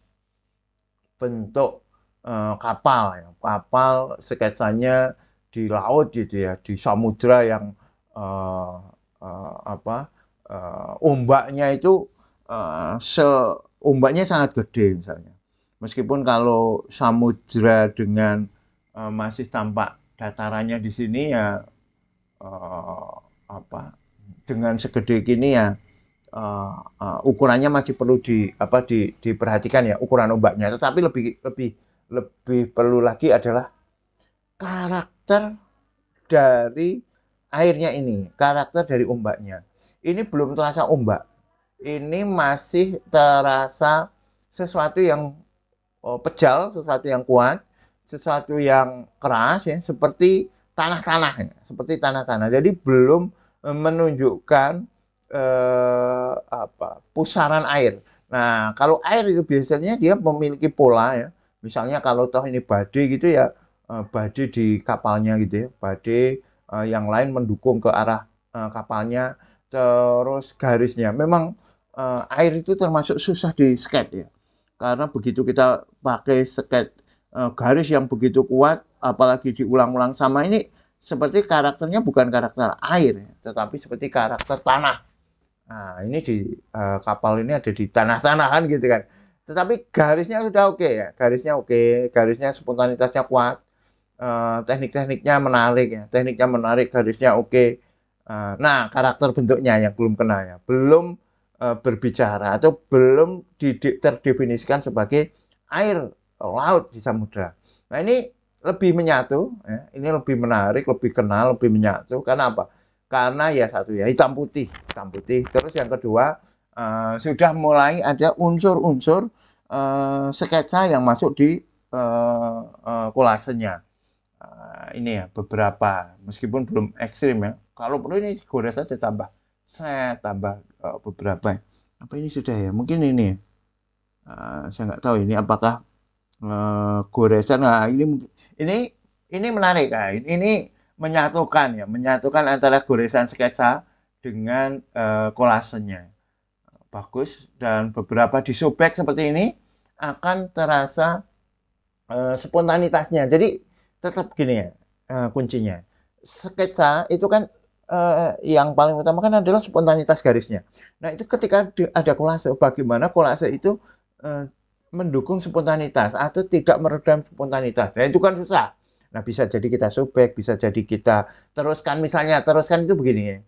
bentuk kapal ya. Kapal sketsanya di laut gitu ya, di samudra yang ombaknya itu ombaknya sangat gede misalnya. Meskipun kalau samudra dengan masih tampak datarannya di sini ya dengan segede gini ya ukurannya masih perlu diperhatikan ya ukuran ombaknya. Tetapi lebih perlu lagi adalah karakter dari airnya ini, karakter dari ombaknya. Ini belum terasa ombak, ini masih terasa sesuatu yang pejal, sesuatu yang kuat, sesuatu yang keras ya, seperti tanah-tanah, Jadi belum menunjukkan pusaran air. Nah, kalau air itu biasanya dia memiliki pola ya. Misalnya kalau toh ini badai gitu ya, badai di kapalnya gitu ya, badai yang lain mendukung ke arah kapalnya, terus garisnya. Memang air itu termasuk susah di skate ya. Karena begitu kita pakai skate garis yang begitu kuat, apalagi diulang-ulang sama ini, seperti karakternya bukan karakter air, tetapi seperti karakter tanah. Nah, ini di kapal ini ada di tanah-tanahan gitu kan. Tetapi garisnya sudah oke ya, garisnya spontanitasnya kuat, teknik-tekniknya menarik, garisnya oke. Nah, karakter bentuknya yang belum kena ya, belum berbicara atau belum terdefinisikan sebagai air laut di samudra. Nah, ini lebih menyatu, ya. Ini lebih menarik, lebih kenal, lebih menyatu. Karena apa? Karena ya satu ya hitam putih. Terus yang kedua sudah mulai ada unsur-unsur sketsa yang masuk di kolasenya. Ini ya beberapa, meskipun belum ekstrim ya. Kalau perlu ini gores saja tambah beberapa. Apa ini sudah ya? Mungkin ini ya. Saya nggak tahu ini apakah goresan. Nah, ini menarik. Nah, ini menyatukan antara goresan sketsa dengan kolasenya. Bagus, dan beberapa disobek seperti ini akan terasa spontanitasnya. Jadi tetap gini ya kuncinya. Sketsa itu kan yang paling utama kan adalah spontanitas garisnya. Nah, itu ketika ada kolase, bagaimana kolase itu mendukung spontanitas atau tidak meredam spontanitas. Nah, itu kan susah. Nah, bisa jadi kita sobek, bisa jadi kita teruskan. Misalnya teruskan itu begini ya.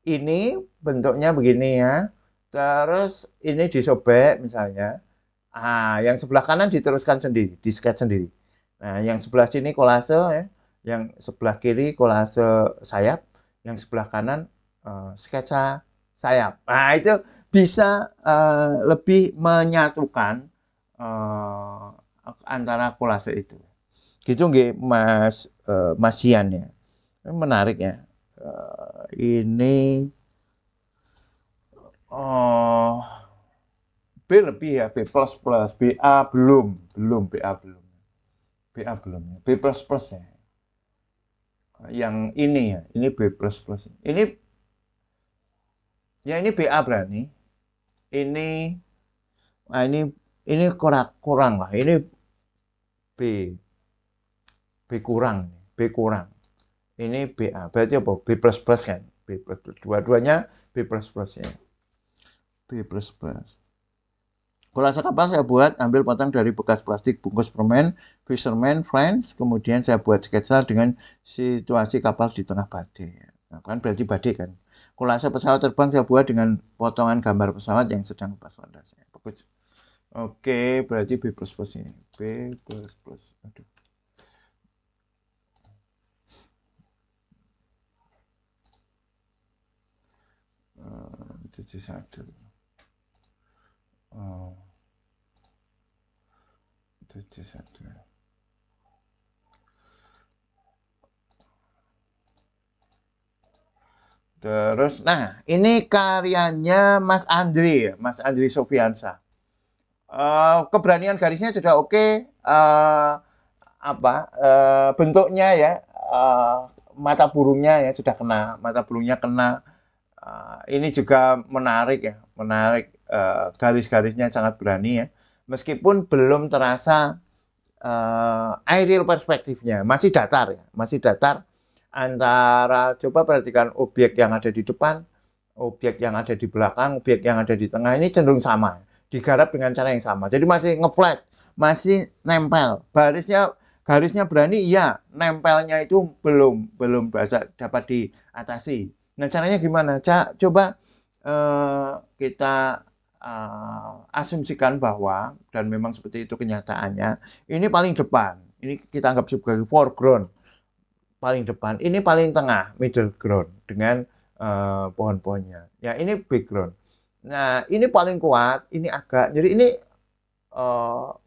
ini bentuknya begini ya. Terus ini disobek misalnya. Yang sebelah kanan diteruskan sendiri, di-sketch sendiri. Nah, yang sebelah sini kolase ya, yang sebelah kiri kolase sayap, yang sebelah kanan sketsa sayap. Nah, itu bisa lebih menyatukan antara kolase itu. Gitu nggih Mas Sian ya. Menarik ya. Ini oh B lebih ya, B plus plus, BA belum, BA belum, B plus plus ya. Yang ini ya, ini B plus plus. Ini ya ini BA berani. Ini, nah ini kurang lah. Ini B, B kurang, B kurang. Ini BA, berarti apa? B plus plus kan? B plus plus. Dua-duanya B plus plus ya. B plus plus. Kolase kapal saya buat, ambil potong dari bekas plastik bungkus permen, fisherman friends, kemudian saya buat sketsa dengan situasi kapal di tengah badai. Nah, kan berarti badai kan. Kolase pesawat terbang saya buat dengan potongan gambar pesawat yang sedang lepas landasnya. Bagus. Oke, berarti B plus plus ini. B plus plus. Aduh. Tujuh satu. Oh, 71. Terus, nah ini karyanya Mas Andri, Mas Andri Sofiansa. Keberanian garisnya sudah oke. Bentuknya ya, mata burungnya ya sudah kena, mata burungnya kena. Ini juga menarik ya, menarik. Garis-garisnya sangat berani ya. Meskipun belum terasa aerial perspektifnya, masih datar ya, masih datar antara coba perhatikan objek yang ada di depan, objek yang ada di belakang, objek yang ada di tengah ini cenderung sama, digarap dengan cara yang sama. Jadi masih ngeflat, masih nempel. Garisnya berani, iya, nempelnya itu belum dapat diatasi. Nah caranya gimana? Coba kita asumsikan bahwa dan memang seperti itu kenyataannya. Ini paling depan. Ini kita anggap sebagai foreground paling depan, ini paling tengah, middle ground dengan pohon-pohonnya. Ya, ini background. Nah, ini paling kuat, ini agak, jadi ini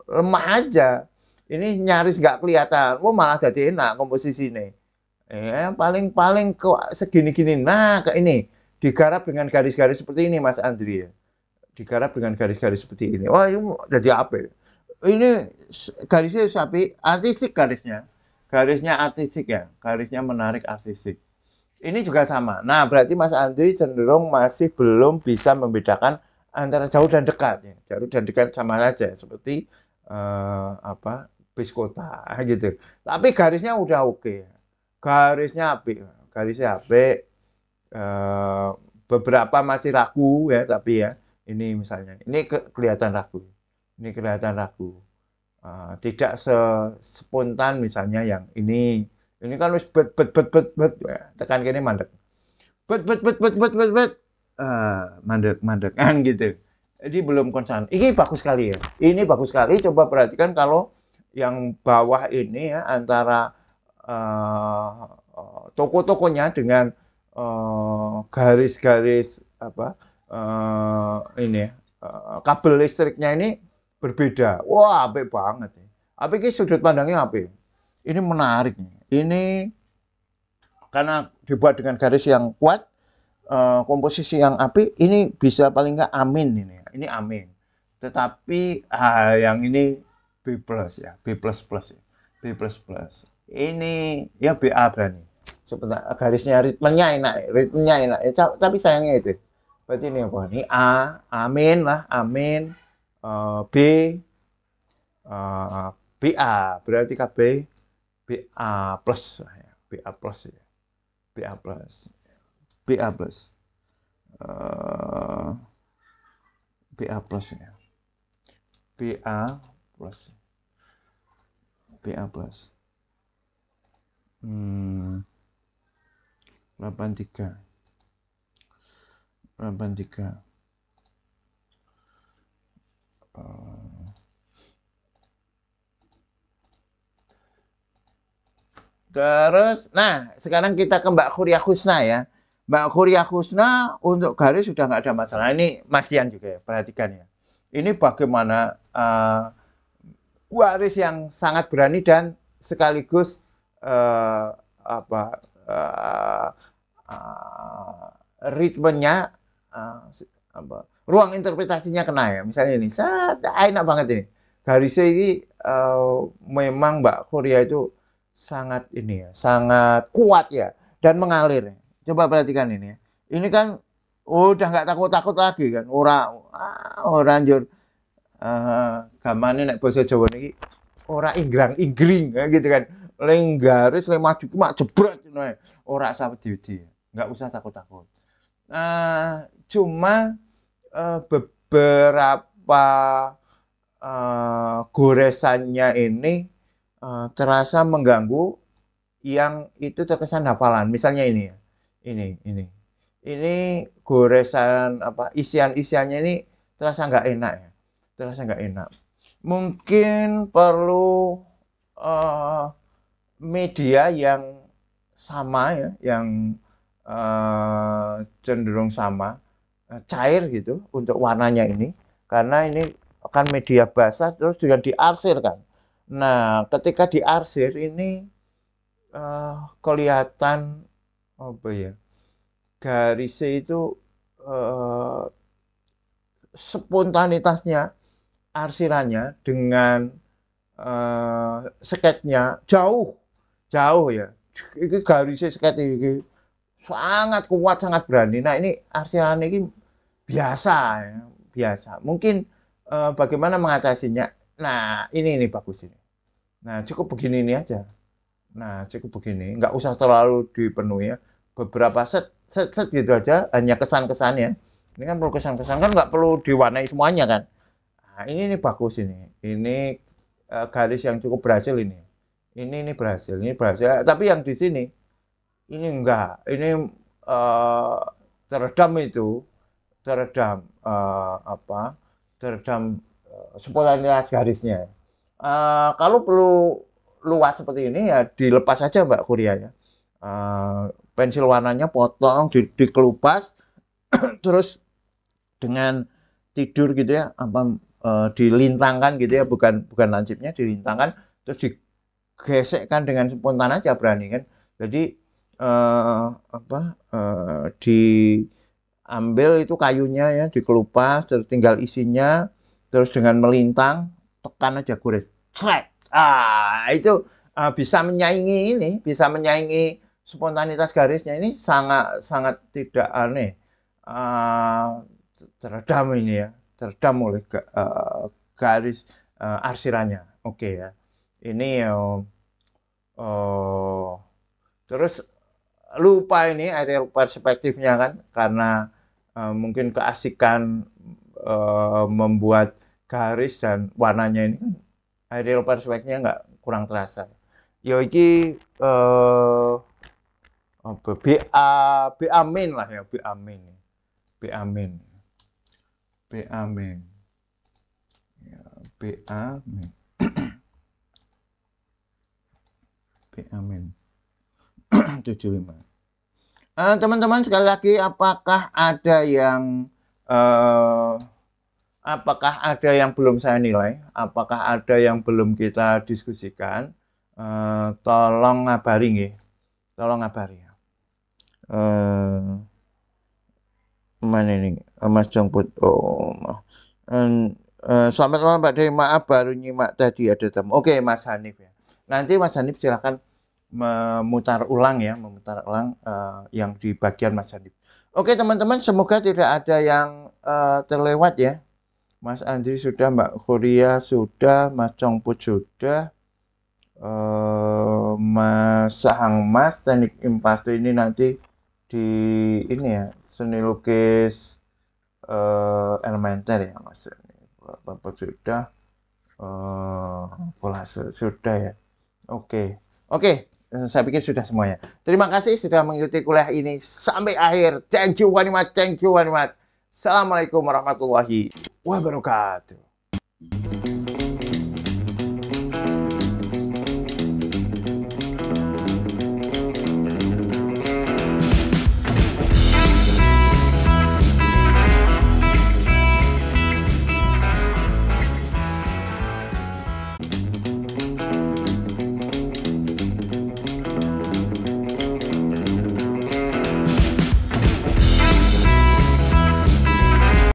lemah aja. Ini nyaris nggak kelihatan. Oh, malah jadi enak komposisi ini. Paling segini-gini. Nah, ke ini digarap dengan garis-garis seperti ini, Mas Andri ya. Digarap dengan garis-garis seperti ini. Wah, ini jadi apa? Ini garisnya sapi, artistik garisnya. Garisnya artistik ya, garisnya menarik artistik. Ini juga sama. Nah, berarti Mas Andri cenderung masih belum bisa membedakan antara jauh dan dekat. Ya. Jauh dan dekat sama saja, seperti bis kota gitu. Tapi garisnya udah oke. Garisnya apik, garisnya apik. Beberapa masih ragu ya, tapi ya ini misalnya, ini kelihatan ragu. Ini kelihatan ragu. Tidak spontan misalnya yang ini kan wis bet tekan kene mandek bet mandek kan gitu, jadi belum konsan. Ini bagus sekali ya, ini bagus sekali. Coba perhatikan kalau yang bawah ini ya, antara toko-tokonya dengan garis-garis ini kabel listriknya ini berbeda. Wah, apik banget. Tapi ini sudut pandangnya apa? Ini menarik. Ini karena dibuat dengan garis yang kuat, komposisi yang apik, ini bisa paling nggak amin ini. Ini amin. Tetapi yang ini B plus ya, B plus plus ya, B plus plus. Ini ya BA berani. Sebentar, garisnya ritmenya enak. Tapi sayangnya itu. Berarti ini apa? Ini A, amin lah, amin. B, BA, berarti KB BA plus, BA plus ya, BA plus, BA plus, BA plus ya, BA plus, BA plus, 83. 83. Terus, nah sekarang kita ke Mbak Khuria Khusna ya. Mbak Khuria Khusna untuk garis sudah nggak ada masalah. Ini Mas Dian juga ya, perhatikan ya. Ini bagaimana waris yang sangat berani dan sekaligus apa ritmenya ruang interpretasinya kena ya. Misalnya ini, enak banget ini. Garisnya ini memang Mbak Khuria itu sangat ini ya, sangat kuat ya dan mengalir. Coba perhatikan ini ya. Ini kan udah nggak takut-takut lagi kan. Orang anjur gamane nek basa Jawa niki ora inggrang-inggring gitu kan. Leng garis le maju ku mak jebret ngono ae. Ora usah wedi-wedi. Nggak usah takut-takut. Cuma beberapa goresannya ini terasa mengganggu yang itu terkesan hafalan. Misalnya ini ya. Ini. Ini goresan apa isian-isiannya ini terasa nggak enak ya. Terasa nggak enak. Mungkin perlu media yang sama ya, yang cenderung sama, cair gitu untuk warnanya ini. Karena ini akan media basah terus juga diarsir kan. Nah, ketika diarsir ini kelihatan apa ya? Garisnya itu spontanitasnya, arsirannya dengan sketnya jauh ya. Ini garisnya sket ini sangat kuat, sangat berani. Nah, ini arsirannya ini biasa ya, biasa. Mungkin bagaimana mengatasinya? Nah, ini bagus ini. Nah, cukup begini ini aja. Nah, cukup begini, nggak usah terlalu dipenuhi ya. Beberapa set gitu aja, hanya kesan-kesannya. Ini kan perlu kesan-kesan, kan nggak perlu diwarnai semuanya kan. Nah, ini bagus ini. Ini garis yang cukup berhasil ini. Ini berhasil, ini berhasil. Tapi yang di sini, ini enggak. Ini teredam itu, teredam teredam spontanitas garisnya. Kalau perlu luas seperti ini ya dilepas saja Mbak Khuria ya. Pensil warnanya potong, dikelupas, terus dengan tidur gitu ya, dilintangkan gitu ya, bukan lancipnya, dilintangkan, terus digesekkan dengan spontan aja berani kan. Jadi diambil itu kayunya ya, dikelupas, terus tinggal isinya, terus dengan melintang, tekan aja gores. Itu bisa menyaingi spontanitas garisnya ini sangat tidak aneh. Teredam ini ya, teredam oleh garis arsirannya. Oke ya. Ini terus lupa ini aerial perspektifnya kan, karena mungkin keasikan membuat garis dan warnanya ini kan aerial perspektifnya nggak kurang terasa. Ya iki BA min lah ya, BA min. Ya, BA min. 75. Teman-teman sekali lagi, apakah ada yang belum saya nilai? Apakah ada yang belum kita diskusikan? Tolong ngabari nggih. Tolong ngabari. Mana ini Mas Jongput? Selamat malam Pak Dewi, maaf baru nyimak tadi ada tamu. Oke Mas Hanif ya. Nanti Mas Hanif silakan memutar ulang yang di bagian Mas Hanif. Oke teman-teman, semoga tidak ada yang terlewat ya. Mas Andri sudah, Mbak Khuria sudah, Mas Jongput sudah, Mas Sahang Mas teknik impasto ini nanti di ini ya, seni lukis elementer ya Mas. Bapak sudah, kolase sudah ya. Oke. Saya pikir sudah semuanya. Terima kasih sudah mengikuti kuliah ini sampai akhir. Thank you very much. Thank you very much. Assalamualaikum warahmatullahi wabarakatuh.